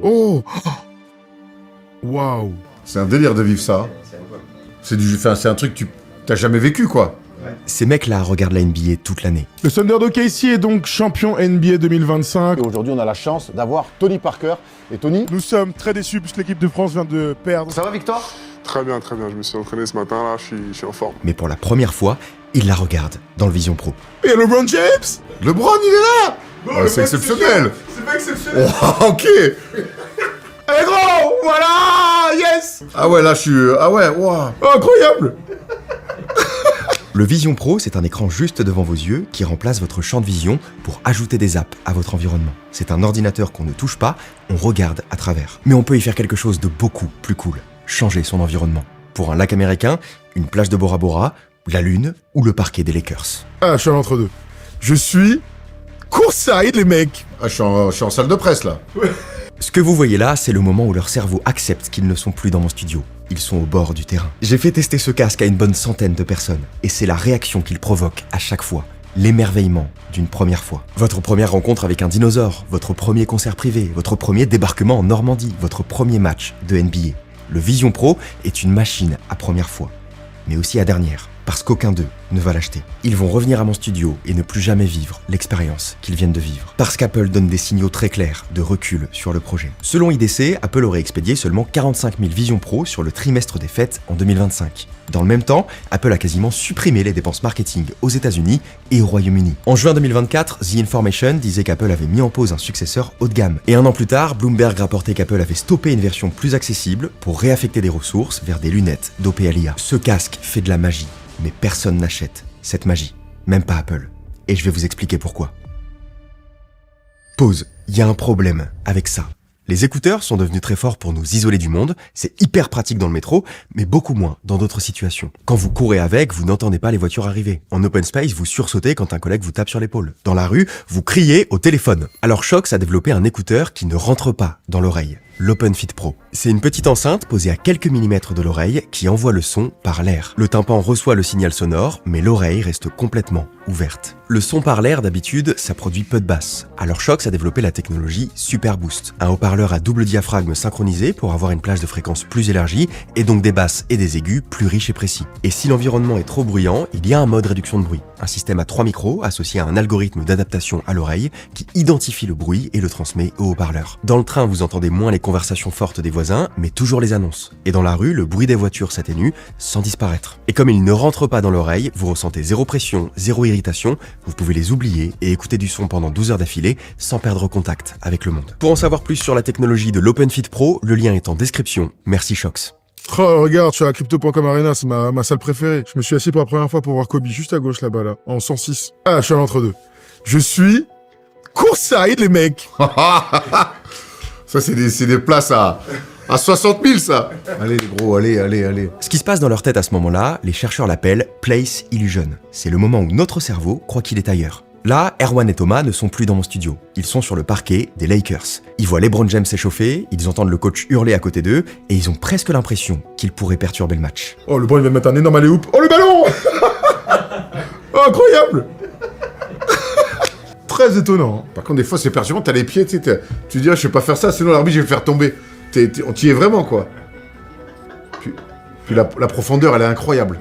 Oh! Waouh! C'est un délire de vivre ça. C'est un truc que tu t'as jamais vécu, quoi. Ces mecs-là regardent la NBA toute l'année. Le Thunder d'OKC est donc champion NBA 2025. Et aujourd'hui, on a la chance d'avoir Tony Parker. Et Tony, Nous sommes très déçus puisque l'équipe de France vient de perdre. ça va Victor? Très bien. Je me suis entraîné ce matin, là, je suis en forme. Mais pour la première fois, ils la regardent dans le Vision Pro. Et LeBron James! LeBron, il est là. Ah, c'est exceptionnel. C'est pas exceptionnel! Oh, ok. Allez gros! Voilà! Yes! Ah ouais, là, je suis... Ah ouais, waouh. Oh, incroyable! Le Vision Pro, c'est un écran juste devant vos yeux qui remplace votre champ de vision pour ajouter des apps à votre environnement. C'est un ordinateur qu'on ne touche pas, on regarde à travers. Mais on peut y faire quelque chose de beaucoup plus cool. Changer son environnement. Pour un lac américain, une plage de Bora Bora, la lune ou le parquet des Lakers. Ah, je suis à l'entre-deux. Je suis... Courtside, les mecs! Ah, je suis en salle de presse, là. Ce que vous voyez là, c'est le moment où leur cerveau accepte qu'ils ne sont plus dans mon studio. Ils sont au bord du terrain. J'ai fait tester ce casque à une bonne centaine de personnes, et c'est la réaction qu'il provoque à chaque fois. L'émerveillement d'une première fois. Votre première rencontre avec un dinosaure, votre premier concert privé, votre premier débarquement en Normandie, votre premier match de NBA. Le Vision Pro est une machine à première fois, mais aussi à dernière, parce qu'aucun d'eux ne va l'acheter. Ils vont revenir à mon studio et ne plus jamais vivre l'expérience qu'ils viennent de vivre. Parce qu'Apple donne des signaux très clairs de recul sur le projet. Selon IDC, Apple aurait expédié seulement 45 000 Vision Pro sur le trimestre des fêtes en 2025. Dans le même temps, Apple a quasiment supprimé les dépenses marketing aux États-Unis et au Royaume-Uni. En juin 2024, The Information disait qu'Apple avait mis en pause un successeur haut de gamme. Et un an plus tard, Bloomberg rapportait qu'Apple avait stoppé une version plus accessible pour réaffecter des ressources vers des lunettes d'OPLIA. Ce casque fait de la magie, mais personne n'achète cette magie, même pas Apple. Et je vais vous expliquer pourquoi. Pause, il y a un problème avec ça. Les écouteurs sont devenus très forts pour nous isoler du monde, c'est hyper pratique dans le métro, mais beaucoup moins dans d'autres situations. Quand vous courez avec, vous n'entendez pas les voitures arriver. En open space, vous sursautez quand un collègue vous tape sur l'épaule. Dans la rue, vous criez au téléphone. Alors Shox a développé un écouteur qui ne rentre pas dans l'oreille, l'OpenFit Pro. C'est une petite enceinte posée à quelques millimètres de l'oreille qui envoie le son par l'air. Le tympan reçoit le signal sonore, mais l'oreille reste complètement ouverte. Le son par l'air, d'habitude, ça produit peu de basse. Alors Shox a développé la technologie Super Boost, un haut-parleur à double diaphragme synchronisé pour avoir une plage de fréquence plus élargie et donc des basses et des aigus plus riches et précis. Et si l'environnement est trop bruyant, il y a un mode réduction de bruit, un système à 3 micros associé à un algorithme d'adaptation à l'oreille qui identifie le bruit et le transmet au haut-parleur. Dans le train, vous entendez moins les conversations fortes des voisins, mais toujours les annonces. Et dans la rue, le bruit des voitures s'atténue sans disparaître. Et comme il ne rentre pas dans l'oreille, vous ressentez zéro pression, zéro irritation, vous pouvez les oublier et écouter du son pendant 12 heures d'affilée sans perdre contact avec le monde. Pour en savoir plus sur la technologie de l'OpenFit Pro, le lien est en description. Merci Shox. Oh, regarde, je suis à Crypto.com Arena, c'est ma salle préférée. Je me suis assis pour la première fois pour voir Kobe, juste à gauche là-bas, là, en 106. Ah, je suis à l'entre-deux. Je suis... Courtside, les mecs! Ça, c'est des places à 60 000, ça. Allez, les gros, allez. Ce qui se passe dans leur tête à ce moment-là, les chercheurs l'appellent Place Illusion. C'est le moment où notre cerveau croit qu'il est ailleurs. Là, Erwan et Thomas ne sont plus dans mon studio. Ils sont sur le parquet des Lakers. Ils voient LeBron James s'échauffer, ils entendent le coach hurler à côté d'eux, et ils ont presque l'impression qu'il pourrait perturber le match. Oh, LeBron, il vient de mettre un énorme alley-oop. Oh, le ballon! Oh, incroyable! Très étonnant. Par contre, des fois, c'est perturbant, t'as les pieds, tu sais, tu dis, ah, je vais pas faire ça, sinon l'arbitre, je vais le faire tomber. On t'y est vraiment, quoi. Puis la profondeur, elle est incroyable.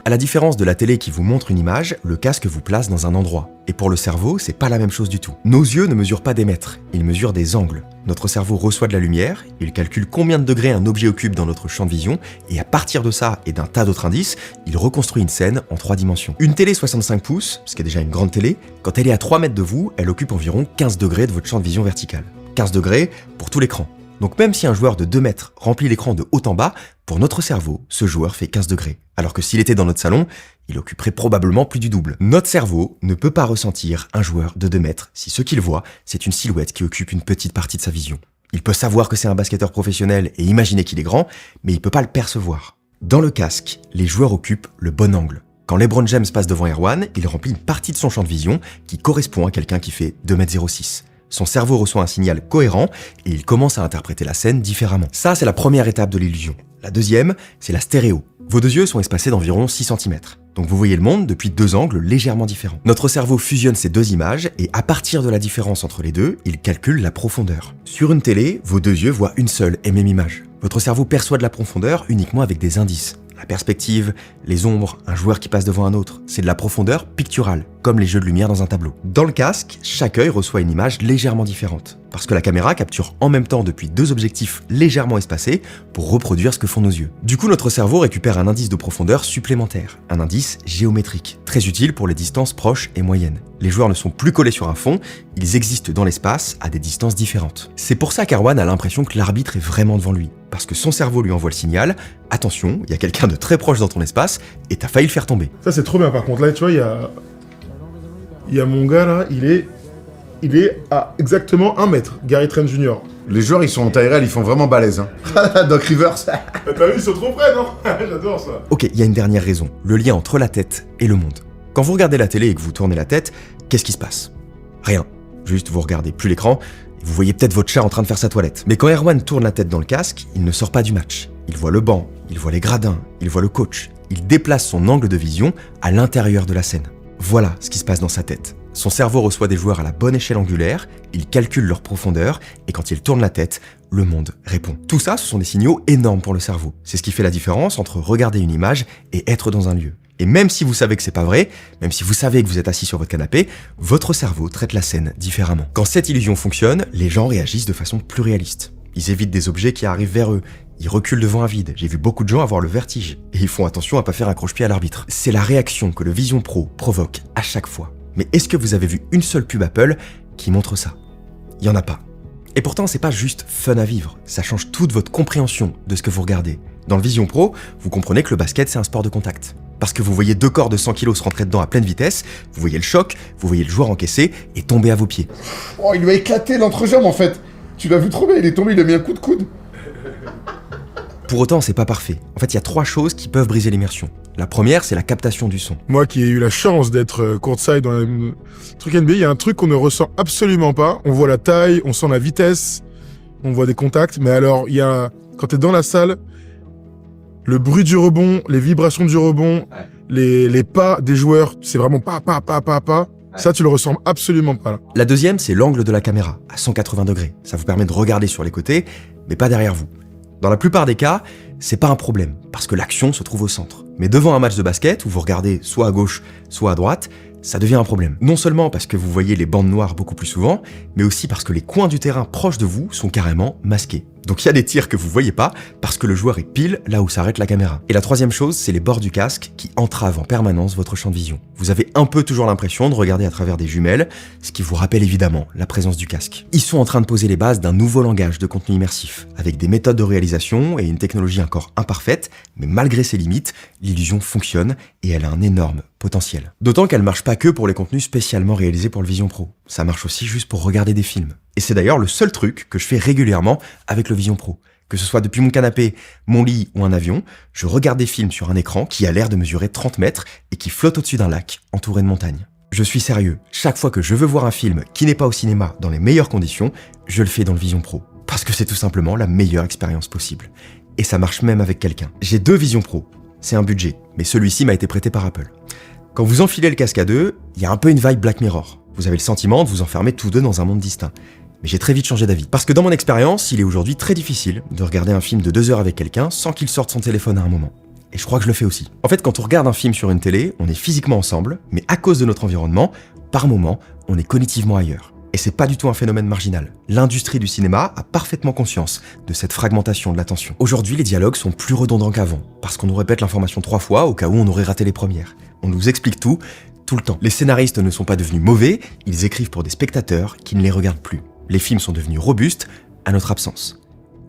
À la différence de la télé qui vous montre une image, le casque vous place dans un endroit. Et pour le cerveau, c'est pas la même chose du tout. Nos yeux ne mesurent pas des mètres, ils mesurent des angles. Notre cerveau reçoit de la lumière, il calcule combien de degrés un objet occupe dans notre champ de vision, et à partir de ça et d'un tas d'autres indices, il reconstruit une scène en 3 dimensions. Une télé 65 pouces, ce qui est déjà une grande télé, quand elle est à 3 mètres de vous, elle occupe environ 15 degrés de votre champ de vision vertical. 15 degrés pour tout l'écran. Donc même si un joueur de 2 mètres remplit l'écran de haut en bas, pour notre cerveau, ce joueur fait 15 degrés. Alors que s'il était dans notre salon, il occuperait probablement plus du double. Notre cerveau ne peut pas ressentir un joueur de 2 mètres si ce qu'il voit, c'est une silhouette qui occupe une petite partie de sa vision. Il peut savoir que c'est un basketteur professionnel et imaginer qu'il est grand, mais il peut pas le percevoir. Dans le casque, les joueurs occupent le bon angle. Quand LeBron James passe devant Erwan, il remplit une partie de son champ de vision qui correspond à quelqu'un qui fait 2,06 m. Son cerveau reçoit un signal cohérent et il commence à interpréter la scène différemment. Ça, c'est la première étape de l'illusion. La deuxième, c'est la stéréo. Vos deux yeux sont espacés d'environ 6 cm. Donc vous voyez le monde depuis deux angles légèrement différents. Notre cerveau fusionne ces deux images et à partir de la différence entre les deux, il calcule la profondeur. Sur une télé, vos deux yeux voient une seule et même image. Votre cerveau perçoit de la profondeur uniquement avec des indices. La perspective, les ombres, un joueur qui passe devant un autre, c'est de la profondeur picturale, comme les jeux de lumière dans un tableau. Dans le casque, chaque œil reçoit une image légèrement différente, parce que la caméra capture en même temps depuis deux objectifs légèrement espacés pour reproduire ce que font nos yeux. Du coup, notre cerveau récupère un indice de profondeur supplémentaire, un indice géométrique, très utile pour les distances proches et moyennes. Les joueurs ne sont plus collés sur un fond, ils existent dans l'espace à des distances différentes. C'est pour ça qu'Erwan a l'impression que l'arbitre est vraiment devant lui, parce que son cerveau lui envoie le signal « Attention, il y a quelqu'un de très proche dans ton espace et t'as failli le faire tomber ». Ça, c'est trop bien. Par contre, là, tu vois, il y a mon gars, là, il est à exactement 1 mètre, Gary Trent Jr. Les joueurs, ils sont en taille réelle, ils font vraiment balèze. Hein. Doc Rivers. T'as vu, ils sont trop près, non? J'adore ça. Ok, il y a une dernière raison, le lien entre la tête et le monde. Quand vous regardez la télé et que vous tournez la tête, qu'est-ce qui se passe? Rien. Juste, vous regardez plus l'écran, et vous voyez peut-être votre chat en train de faire sa toilette. Mais quand Erwan tourne la tête dans le casque, il ne sort pas du match. Il voit le banc, il voit les gradins, il voit le coach. Il déplace son angle de vision à l'intérieur de la scène. Voilà ce qui se passe dans sa tête. Son cerveau reçoit des joueurs à la bonne échelle angulaire, il calcule leur profondeur, et quand il tourne la tête, le monde répond. Tout ça, ce sont des signaux énormes pour le cerveau. C'est ce qui fait la différence entre regarder une image et être dans un lieu. Et même si vous savez que c'est pas vrai, même si vous savez que vous êtes assis sur votre canapé, votre cerveau traite la scène différemment. Quand cette illusion fonctionne, les gens réagissent de façon plus réaliste. Ils évitent des objets qui arrivent vers eux. Ils reculent devant un vide. J'ai vu beaucoup de gens avoir le vertige. Et ils font attention à pas faire un croche-pied à l'arbitre. C'est la réaction que le Vision Pro provoque à chaque fois. Mais est-ce que vous avez vu une seule pub Apple qui montre ça? Il y en a pas. Et pourtant, c'est pas juste fun à vivre. Ça change toute votre compréhension de ce que vous regardez. Dans le Vision Pro, vous comprenez que le basket, c'est un sport de contact. Parce que vous voyez 2 corps de 100 kg se rentrer dedans à pleine vitesse, vous voyez le choc, vous voyez le joueur encaisser et tomber à vos pieds. Oh, il lui a éclaté l'entrejambe en fait. Tu l'as vu trop bien, il est tombé, il a mis un coup de coude. Pour autant, c'est pas parfait. En fait, il y a 3 choses qui peuvent briser l'immersion. La première, c'est la captation du son. Moi qui ai eu la chance d'être courtside dans le truc NBA, il y a un truc qu'on ne ressent absolument pas. On voit la taille, on sent la vitesse, on voit des contacts, mais alors, quand t'es dans la salle, le bruit du rebond, les vibrations du rebond, les pas des joueurs, c'est vraiment pas. Ça, tu le ressens absolument pas, là. La deuxième, c'est l'angle de la caméra, à 180 degrés. Ça vous permet de regarder sur les côtés, mais pas derrière vous. Dans la plupart des cas, c'est pas un problème, parce que l'action se trouve au centre. Mais devant un match de basket, où vous regardez soit à gauche, soit à droite, ça devient un problème. Non seulement parce que vous voyez les bandes noires beaucoup plus souvent, mais aussi parce que les coins du terrain proches de vous sont carrément masqués. Donc il y a des tirs que vous voyez pas, parce que le joueur est pile là où s'arrête la caméra. Et la troisième chose, c'est les bords du casque qui entravent en permanence votre champ de vision. Vous avez un peu toujours l'impression de regarder à travers des jumelles, ce qui vous rappelle évidemment la présence du casque. Ils sont en train de poser les bases d'un nouveau langage de contenu immersif, avec des méthodes de réalisation et une technologie encore imparfaite, mais malgré ses limites, l'illusion fonctionne et elle a un énorme potentiel. D'autant qu'elle marche pas que pour les contenus spécialement réalisés pour le Vision Pro. Ça marche aussi juste pour regarder des films. Et c'est d'ailleurs le seul truc que je fais régulièrement avec le Vision Pro. Que ce soit depuis mon canapé, mon lit ou un avion, je regarde des films sur un écran qui a l'air de mesurer 30 mètres et qui flotte au-dessus d'un lac entouré de montagnes. Je suis sérieux, chaque fois que je veux voir un film qui n'est pas au cinéma dans les meilleures conditions, je le fais dans le Vision Pro. Parce que c'est tout simplement la meilleure expérience possible. Et ça marche même avec quelqu'un. J'ai 2 Vision Pro. C'est un budget, mais celui-ci m'a été prêté par Apple. Quand vous enfilez le casque à 2, il y a un peu une vibe Black Mirror. Vous avez le sentiment de vous enfermer tous deux dans un monde distinct. Mais j'ai très vite changé d'avis. Parce que dans mon expérience, il est aujourd'hui très difficile de regarder un film de 2 heures avec quelqu'un sans qu'il sorte son téléphone à un moment. Et je crois que je le fais aussi. En fait, quand on regarde un film sur une télé, on est physiquement ensemble, mais à cause de notre environnement, par moment, on est cognitivement ailleurs. Et c'est pas du tout un phénomène marginal. L'industrie du cinéma a parfaitement conscience de cette fragmentation de l'attention. Aujourd'hui, les dialogues sont plus redondants qu'avant, parce qu'on nous répète l'information 3 fois au cas où on aurait raté les premières. On nous explique tout le temps. Les scénaristes ne sont pas devenus mauvais, ils écrivent pour des spectateurs qui ne les regardent plus. Les films sont devenus robustes à notre absence.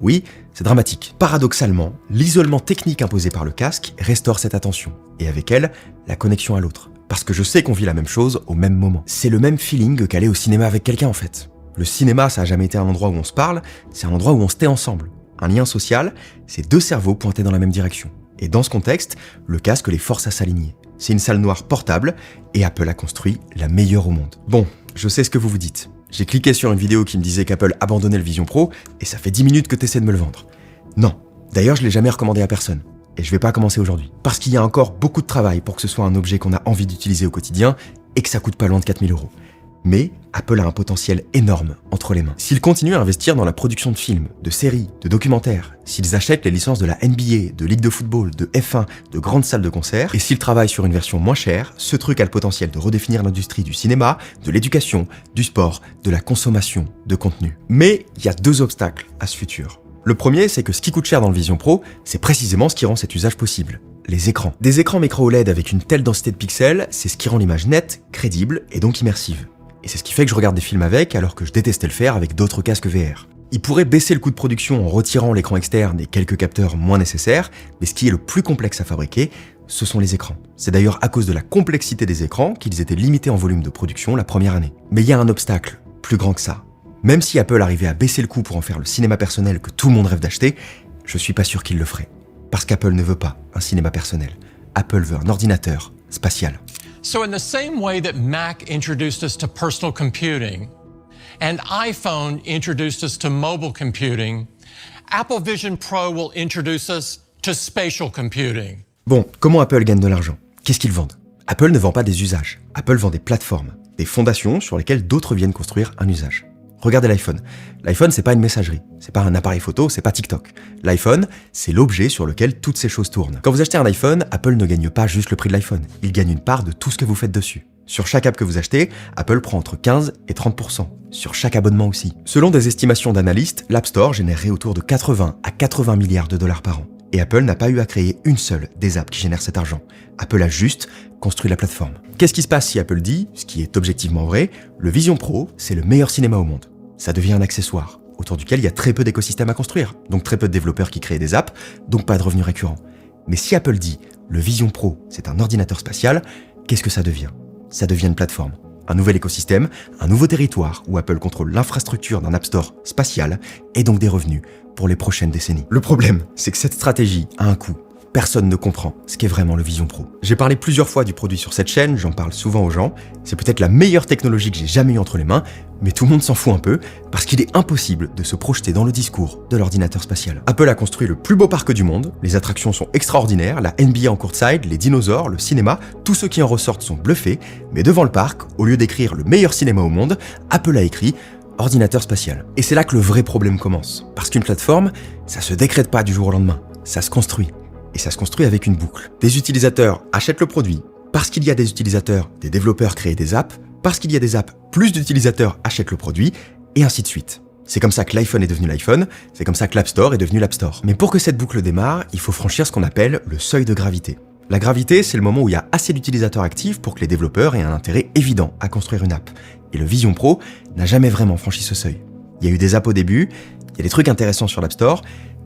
Oui, c'est dramatique. Paradoxalement, l'isolement technique imposé par le casque restaure cette attention, et avec elle, la connexion à l'autre. Parce que je sais qu'on vit la même chose au même moment. C'est le même feeling qu'aller au cinéma avec quelqu'un en fait. Le cinéma, ça a jamais été un endroit où on se parle, c'est un endroit où on se tait ensemble. Un lien social, c'est 2 cerveaux pointés dans la même direction. Et dans ce contexte, le casque les force à s'aligner. C'est une salle noire portable, et Apple a construit la meilleure au monde. Bon, je sais ce que vous vous dites. J'ai cliqué sur une vidéo qui me disait qu'Apple abandonnait le Vision Pro, et ça fait 10 minutes que t'essaies de me le vendre. Non. D'ailleurs, je l'ai jamais recommandé à personne. Et je vais pas commencer aujourd'hui. Parce qu'il y a encore beaucoup de travail pour que ce soit un objet qu'on a envie d'utiliser au quotidien et que ça coûte pas loin de 4 000 €. Mais Apple a un potentiel énorme entre les mains. S'ils continuent à investir dans la production de films, de séries, de documentaires, s'ils achètent les licences de la NBA, de Ligue de football, de F1, de grandes salles de concert, et s'ils travaillent sur une version moins chère, ce truc a le potentiel de redéfinir l'industrie du cinéma, de l'éducation, du sport, de la consommation de contenu. Mais il y a 2 obstacles à ce futur. Le premier, c'est que ce qui coûte cher dans le Vision Pro, c'est précisément ce qui rend cet usage possible. Les écrans. Des écrans micro OLED avec une telle densité de pixels, c'est ce qui rend l'image nette, crédible et donc immersive. Et c'est ce qui fait que je regarde des films avec, alors que je détestais le faire avec d'autres casques VR. Ils pourraient baisser le coût de production en retirant l'écran externe et quelques capteurs moins nécessaires, mais ce qui est le plus complexe à fabriquer, ce sont les écrans. C'est d'ailleurs à cause de la complexité des écrans qu'ils étaient limités en volume de production la première année. Mais il y a un obstacle, plus grand que ça. Même si Apple arrivait à baisser le coût pour en faire le cinéma personnel que tout le monde rêve d'acheter, je suis pas sûr qu'il le ferait. Parce qu'Apple ne veut pas un cinéma personnel. Apple veut un ordinateur spatial. So in the same way that Mac introduced us to personal computing and iPhone introduced us to mobile computing, Apple Vision Pro will introduce us to spatial computing. Bon, comment Apple gagne de l'argent? Qu'est-ce qu'ils vendent? Apple ne vend pas des usages. Apple vend des plateformes, des fondations sur lesquelles d'autres viennent construire un usage. Regardez l'iPhone. L'iPhone, c'est pas une messagerie, c'est pas un appareil photo, c'est pas TikTok. L'iPhone, c'est l'objet sur lequel toutes ces choses tournent. Quand vous achetez un iPhone, Apple ne gagne pas juste le prix de l'iPhone, il gagne une part de tout ce que vous faites dessus. Sur chaque app que vous achetez, Apple prend entre 15 et 30%. Sur chaque abonnement aussi. Selon des estimations d'analystes, l'App Store générerait autour de 80 à 80 milliards de dollars par an. Et Apple n'a pas eu à créer une seule des apps qui génèrent cet argent. Apple a juste construit la plateforme. Qu'est-ce qui se passe si Apple dit, ce qui est objectivement vrai, le Vision Pro, c'est le meilleur cinéma au monde? Ça devient un accessoire, autour duquel il y a très peu d'écosystèmes à construire, donc très peu de développeurs qui créent des apps, donc pas de revenus récurrents. Mais si Apple dit, le Vision Pro, c'est un ordinateur spatial, qu'est-ce que ça devient? Ça devient une plateforme, un nouvel écosystème, un nouveau territoire où Apple contrôle l'infrastructure d'un App Store spatial et donc des revenus pour les prochaines décennies. Le problème, c'est que cette stratégie a un coût. Personne ne comprend ce qu'est vraiment le Vision Pro. J'ai parlé plusieurs fois du produit sur cette chaîne, j'en parle souvent aux gens. C'est peut-être la meilleure technologie que j'ai jamais eue entre les mains, mais tout le monde s'en fout un peu, parce qu'il est impossible de se projeter dans le discours de l'ordinateur spatial. Apple a construit le plus beau parc du monde, les attractions sont extraordinaires, la NBA en courtside, les dinosaures, le cinéma, tous ceux qui en ressortent sont bluffés, mais devant le parc, au lieu d'écrire le meilleur cinéma au monde, Apple a écrit ordinateur spatial. Et c'est là que le vrai problème commence. Parce qu'une plateforme, ça se décrète pas du jour au lendemain, ça se construit. Et ça se construit avec une boucle. Des utilisateurs achètent le produit. Parce qu'il y a des utilisateurs, des développeurs créent des apps. Parce qu'il y a des apps, plus d'utilisateurs achètent le produit. Et ainsi de suite. C'est comme ça que l'iPhone est devenu l'iPhone. C'est comme ça que l'App Store est devenu l'App Store. Mais pour que cette boucle démarre, il faut franchir ce qu'on appelle le seuil de gravité. La gravité, c'est le moment où il y a assez d'utilisateurs actifs pour que les développeurs aient un intérêt évident à construire une app. Et le Vision Pro n'a jamais vraiment franchi ce seuil. Il y a eu des apps au début, il y a des trucs intéressants sur l'App Store,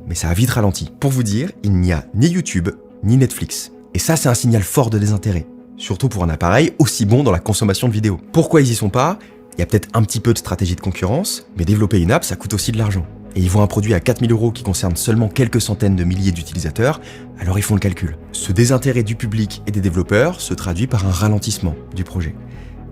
mais ça a vite ralenti. Pour vous dire, il n'y a ni YouTube, ni Netflix. Et ça, c'est un signal fort de désintérêt. Surtout pour un appareil aussi bon dans la consommation de vidéos. Pourquoi ils y sont pas? Il y a peut-être un petit peu de stratégie de concurrence, mais développer une app, ça coûte aussi de l'argent. Et ils voient un produit à 4 000 € qui concerne seulement quelques centaines de milliers d'utilisateurs, alors ils font le calcul. Ce désintérêt du public et des développeurs se traduit par un ralentissement du projet.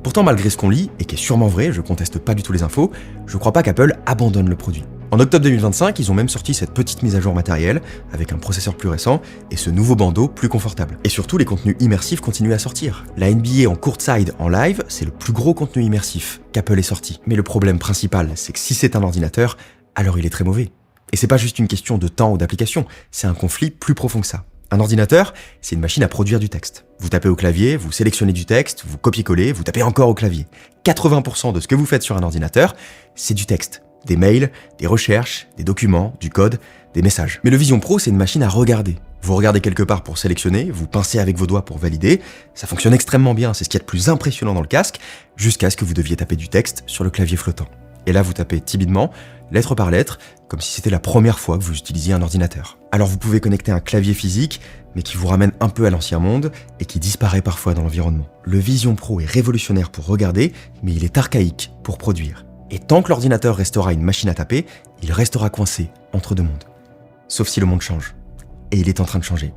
Pourtant, malgré ce qu'on lit, et qui est sûrement vrai, je conteste pas du tout les infos, je crois pas qu'Apple abandonne le produit. En octobre 2025, ils ont même sorti cette petite mise à jour matérielle, avec un processeur plus récent, et ce nouveau bandeau plus confortable. Et surtout, les contenus immersifs continuent à sortir. La NBA en courtside en live, c'est le plus gros contenu immersif qu'Apple ait sorti. Mais le problème principal, c'est que si c'est un ordinateur, alors il est très mauvais. Et c'est pas juste une question de temps ou d'application, c'est un conflit plus profond que ça. Un ordinateur, c'est une machine à produire du texte. Vous tapez au clavier, vous sélectionnez du texte, vous copiez-collez, vous tapez encore au clavier. 80% de ce que vous faites sur un ordinateur, c'est du texte. Des mails, des recherches, des documents, du code, des messages. Mais le Vision Pro, c'est une machine à regarder. Vous regardez quelque part pour sélectionner, vous pincez avec vos doigts pour valider. Ça fonctionne extrêmement bien, c'est ce qu'il y a de plus impressionnant dans le casque, jusqu'à ce que vous deviez taper du texte sur le clavier flottant. Et là, vous tapez timidement, lettre par lettre, comme si c'était la première fois que vous utilisiez un ordinateur. Alors vous pouvez connecter un clavier physique, mais qui vous ramène un peu à l'ancien monde et qui disparaît parfois dans l'environnement. Le Vision Pro est révolutionnaire pour regarder, mais il est archaïque pour produire. Et tant que l'ordinateur restera une machine à taper, il restera coincé entre deux mondes. Sauf si le monde change. Et il est en train de changer.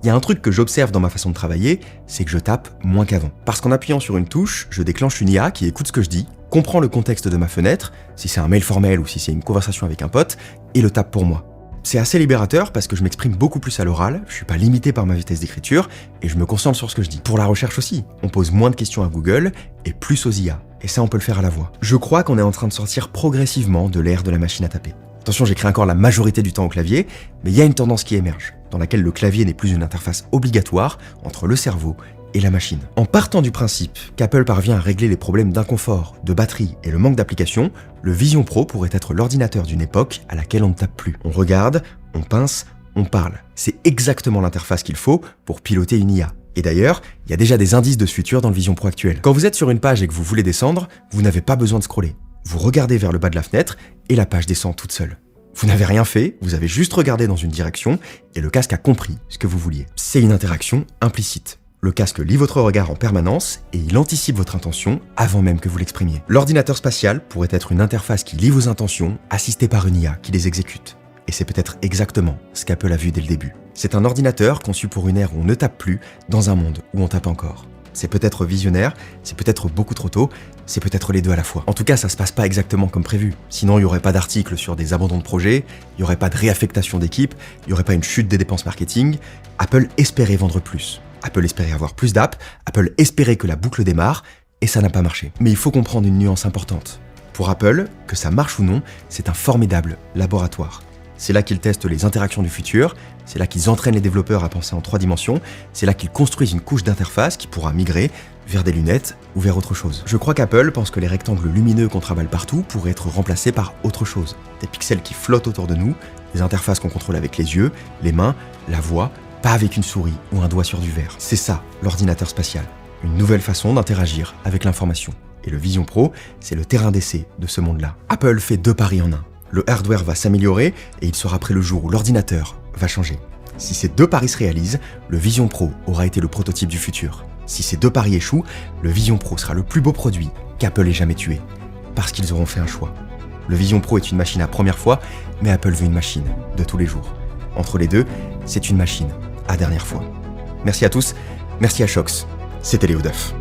Il y a un truc que j'observe dans ma façon de travailler, c'est que je tape moins qu'avant. Parce qu'en appuyant sur une touche, je déclenche une IA qui écoute ce que je dis, comprend le contexte de ma fenêtre, si c'est un mail formel ou si c'est une conversation avec un pote, et le tape pour moi. C'est assez libérateur parce que je m'exprime beaucoup plus à l'oral, je suis pas limité par ma vitesse d'écriture, et je me concentre sur ce que je dis. Pour la recherche aussi, on pose moins de questions à Google et plus aux IA, et ça on peut le faire à la voix. Je crois qu'on est en train de sortir progressivement de l'ère de la machine à taper. Attention, j'écris encore la majorité du temps au clavier, mais il y a une tendance qui émerge, dans laquelle le clavier n'est plus une interface obligatoire entre le cerveau et la machine. En partant du principe qu'Apple parvient à régler les problèmes d'inconfort, de batterie et le manque d'applications, le Vision Pro pourrait être l'ordinateur d'une époque à laquelle on ne tape plus. On regarde, on pince, on parle. C'est exactement l'interface qu'il faut pour piloter une IA. Et d'ailleurs, il y a déjà des indices de ce futur dans le Vision Pro actuel. Quand vous êtes sur une page et que vous voulez descendre, vous n'avez pas besoin de scroller. Vous regardez vers le bas de la fenêtre et la page descend toute seule. Vous n'avez rien fait, vous avez juste regardé dans une direction et le casque a compris ce que vous vouliez. C'est une interaction implicite. Le casque lit votre regard en permanence et il anticipe votre intention avant même que vous l'exprimiez. L'ordinateur spatial pourrait être une interface qui lit vos intentions, assistée par une IA qui les exécute. Et c'est peut-être exactement ce qu'Apple a vu dès le début. C'est un ordinateur conçu pour une ère où on ne tape plus, dans un monde où on tape encore. C'est peut-être visionnaire, c'est peut-être beaucoup trop tôt, c'est peut-être les deux à la fois. En tout cas, ça se passe pas exactement comme prévu. Sinon, il y aurait pas d'articles sur des abandons de projets, il y aurait pas de réaffectation d'équipes, il y aurait pas une chute des dépenses marketing. Apple espérait vendre plus. Apple espérait avoir plus d'apps, Apple espérait que la boucle démarre, et ça n'a pas marché. Mais il faut comprendre une nuance importante. Pour Apple, que ça marche ou non, c'est un formidable laboratoire. C'est là qu'ils testent les interactions du futur, c'est là qu'ils entraînent les développeurs à penser en 3 dimensions, c'est là qu'ils construisent une couche d'interface qui pourra migrer vers des lunettes ou vers autre chose. Je crois qu'Apple pense que les rectangles lumineux qu'on travaille partout pourraient être remplacés par autre chose. Des pixels qui flottent autour de nous, des interfaces qu'on contrôle avec les yeux, les mains, la voix, pas avec une souris ou un doigt sur du verre. C'est ça, l'ordinateur spatial. Une nouvelle façon d'interagir avec l'information. Et le Vision Pro, c'est le terrain d'essai de ce monde-là. Apple fait 2 paris en un. Le hardware va s'améliorer et il sera prêt le jour où l'ordinateur va changer. Si ces 2 paris se réalisent, le Vision Pro aura été le prototype du futur. Si ces 2 paris échouent, le Vision Pro sera le plus beau produit qu'Apple ait jamais tué. Parce qu'ils auront fait un choix. Le Vision Pro est une machine à première fois, mais Apple veut une machine de tous les jours. Entre les deux, c'est une machine à dernière fois. Merci à tous, merci à Shox. C'était Léo Duff.